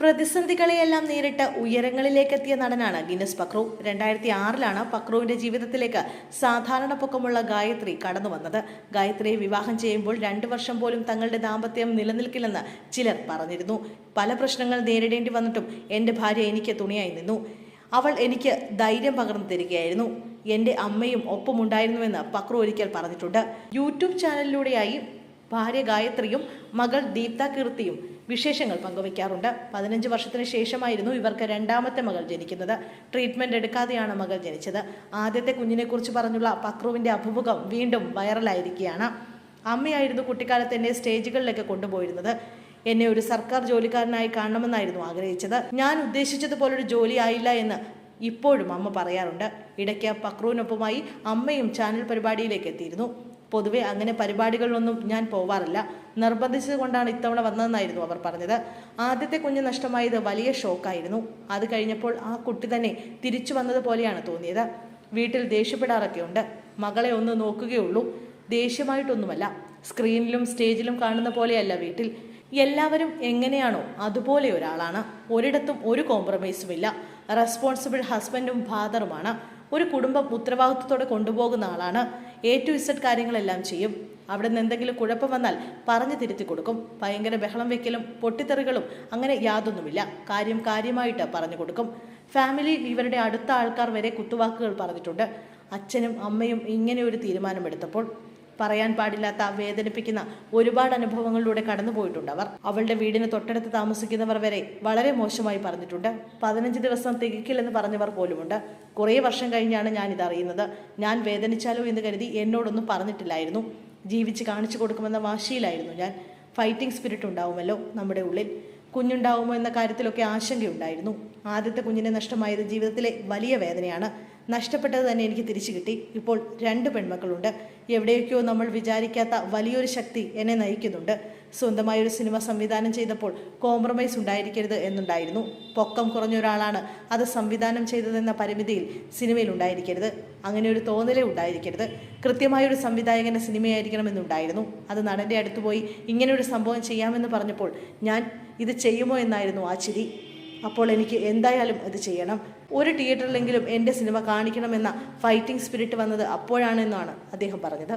പ്രതിസന്ധികളെയെല്ലാം നേരിട്ട് ഉയരങ്ങളിലേക്കെത്തിയ നടനാണ് ഗിന്നസ് പക്രു. 2006 പക്രുവിന്റെ ജീവിതത്തിലേക്ക് സാധാരണ പൊക്കമുള്ള ഗായത്രി കടന്നു വന്നത്. ഗായത്രിയെ വിവാഹം ചെയ്യുമ്പോൾ 2 വർഷം പോലും തങ്ങളുടെ ദാമ്പത്യം നിലനിൽക്കില്ലെന്ന് ചിലർ പറഞ്ഞിരുന്നു. പല പ്രശ്നങ്ങൾ നേരിടേണ്ടി വന്നിട്ടും എൻ്റെ ഭാര്യ എനിക്ക് തുണയായി നിന്നു. അവൾ എനിക്ക് ധൈര്യം പകർന്നു തരികയായിരുന്നു. എൻ്റെ അമ്മയും ഒപ്പമുണ്ടായിരുന്നുവെന്ന് പക്രു ഒരിക്കൽ പറഞ്ഞിട്ടുണ്ട്. യൂട്യൂബ് ചാനലിലൂടെയായി ഭാര്യ ഗായത്രിയും മകൾ ദീപ്ത കീർത്തിയും വിശേഷങ്ങൾ പങ്കുവയ്ക്കാറുണ്ട്. 15 വർഷത്തിന് ശേഷമായിരുന്നു ഇവർക്ക് രണ്ടാമത്തെ മകൾ ജനിക്കുന്നത്. ട്രീറ്റ്മെന്റ് എടുക്കാതെയാണ് മകൾ ജനിച്ചത്. ആദ്യത്തെ കുഞ്ഞിനെക്കുറിച്ച് പറഞ്ഞുള്ള പക്രുവിന്റെ അഭിമുഖം വീണ്ടും വൈറലായിരിക്കുകയാണ്. അമ്മയായിരുന്നു കുട്ടിക്കാലത്ത് എന്നെ സ്റ്റേജുകളിലേക്ക് കൊണ്ടുപോയിരുന്നത്. എന്നെ ഒരു സർക്കാർ ജോലിക്കാരനായി കാണണമെന്നായിരുന്നു ആഗ്രഹിച്ചത്. ഞാൻ ഉദ്ദേശിച്ചതുപോലൊരു ജോലി ആയില്ല എന്ന് ഇപ്പോഴും അമ്മ പറയാറുണ്ട്. ഇടയ്ക്ക് പക്രുവിനൊപ്പമായി അമ്മയും ചാനൽ പരിപാടിയിലേക്ക് എത്തിയിരുന്നു. പൊതുവെ അങ്ങനെ പരിപാടികളിലൊന്നും ഞാൻ പോവാറില്ല. നിർബന്ധിച്ചത് കൊണ്ടാണ് ഇത്തവണ വന്നതെന്നായിരുന്നു അവർ പറഞ്ഞത്. ആദ്യത്തെ കുഞ്ഞ് നഷ്ടമായത് വലിയ ഷോക്കായിരുന്നു. അത് കഴിഞ്ഞപ്പോൾ ആ കുട്ടി തന്നെ തിരിച്ചു വന്നതുപോലെയാണ് തോന്നിയത്. വീട്ടിൽ ദേഷ്യപ്പെടാറൊക്കെ ഉണ്ട്. മകളെ ഒന്ന് നോക്കുകയുള്ളൂ. ദേഷ്യമായിട്ടൊന്നുമല്ല. സ്ക്രീനിലും സ്റ്റേജിലും കാണുന്ന പോലെയല്ല വീട്ടിൽ. എല്ലാവരും എങ്ങനെയാണോ അതുപോലെ ഒരാളാണ്. ഒരിടത്തും ഒരു കോംപ്രമൈസും ഇല്ല. റെസ്പോൺസിബിൾ ഹസ്ബൻഡും ഫാദറുമാണ്. ഒരു കുടുംബം ഉത്തരവാദിത്വത്തോടെ കൊണ്ടുപോകുന്ന ആളാണ്. A to Z കാര്യങ്ങളെല്ലാം ചെയ്യും. അവിടെ നിന്ന് എന്തെങ്കിലും കുഴപ്പം വന്നാൽ പറഞ്ഞു തിരുത്തി കൊടുക്കും. ഭയങ്കര ബഹളം വെക്കലും പൊട്ടിത്തെറികളും അങ്ങനെ യാതൊന്നുമില്ല. കാര്യമായിട്ട് പറഞ്ഞു കൊടുക്കും. ഫാമിലിയിൽ ഇവരുടെ അടുത്ത ആൾക്കാർ വരെ കുത്തുവാക്കുകൾ പറഞ്ഞിട്ടുണ്ട്. അച്ഛനും അമ്മയും ഇങ്ങനെ ഒരു തീരുമാനമെടുത്തപ്പോൾ പറയാൻ പാടില്ലാത്ത വേദനിപ്പിക്കുന്ന ഒരുപാട് അനുഭവങ്ങളിലൂടെ കടന്നുപോയിട്ടുണ്ട് അവർ. അവളുടെ വീടിന് തൊട്ടടുത്ത് താമസിക്കുന്നവർ വരെ വളരെ മോശമായി പറഞ്ഞിട്ടുണ്ട്. 15 ദിവസം തികക്കില്ലെന്ന് പറഞ്ഞവർ പോലുമുണ്ട്. കുറേ വർഷം കഴിഞ്ഞാണ് ഞാൻ ഇതറിയുന്നത്. ഞാൻ വേദനിച്ചാലോ എന്ന് കരുതി എന്നോടൊന്നും പറഞ്ഞിട്ടില്ലായിരുന്നു. ജീവിച്ച് കാണിച്ചു കൊടുക്കുമെന്ന വാശിയിലായിരുന്നു ഞാൻ. ഫൈറ്റിംഗ് സ്പിരിറ്റ് ഉണ്ടാവുമല്ലോ നമ്മുടെ ഉള്ളിൽ. കുഞ്ഞുണ്ടാവുമോ എന്ന കാര്യത്തിലൊക്കെ ആശങ്കയുണ്ടായിരുന്നു. ആദ്യത്തെ കുഞ്ഞിനെ നഷ്ടമായത് ജീവിതത്തിലെ വലിയ വേദനയാണ്. നഷ്ടപ്പെട്ടത് തന്നെ എനിക്ക് തിരിച്ചു കിട്ടി. ഇപ്പോൾ 2 പെൺമക്കളുണ്ട്. എവിടെയൊക്കെയോ നമ്മൾ വിചാരിക്കാത്ത വലിയൊരു ശക്തി എന്നെ നയിക്കുന്നുണ്ട്. സ്വന്തമായൊരു സിനിമ സംവിധാനം ചെയ്തപ്പോൾ കോംപ്രമൈസ് ഉണ്ടായിരിക്കരുത് എന്നുണ്ടായിരുന്നു. പൊക്കം കുറഞ്ഞ ഒരാളാണ് അത് സംവിധാനം ചെയ്തതെന്ന പരിമിതിയിൽ സിനിമയിൽ ഉണ്ടായിരിക്കരുത്. അങ്ങനെ ഒരു തോന്നലേ ഉണ്ടായിരിക്കരുത്. കൃത്യമായൊരു സംവിധായകൻ്റെ സിനിമയായിരിക്കണമെന്നുണ്ടായിരുന്നു. അത് നടൻ്റെ അടുത്ത് പോയി ഇങ്ങനെയൊരു സംഭവം ചെയ്യാമെന്ന് പറഞ്ഞപ്പോൾ ഞാൻ ഇത് ചെയ്യുമോ എന്നായിരുന്നു ആ ചിരി. അപ്പോൾ എനിക്ക് എന്തായാലും അത് ചെയ്യണം. ഒരു തിയേറ്ററിലെങ്കിലും എൻ്റെ സിനിമ കാണിക്കണമെന്ന ഫൈറ്റിംഗ് സ്പിരിറ്റ് വന്നത് അപ്പോഴാണെന്നാണ് അദ്ദേഹം പറഞ്ഞത്.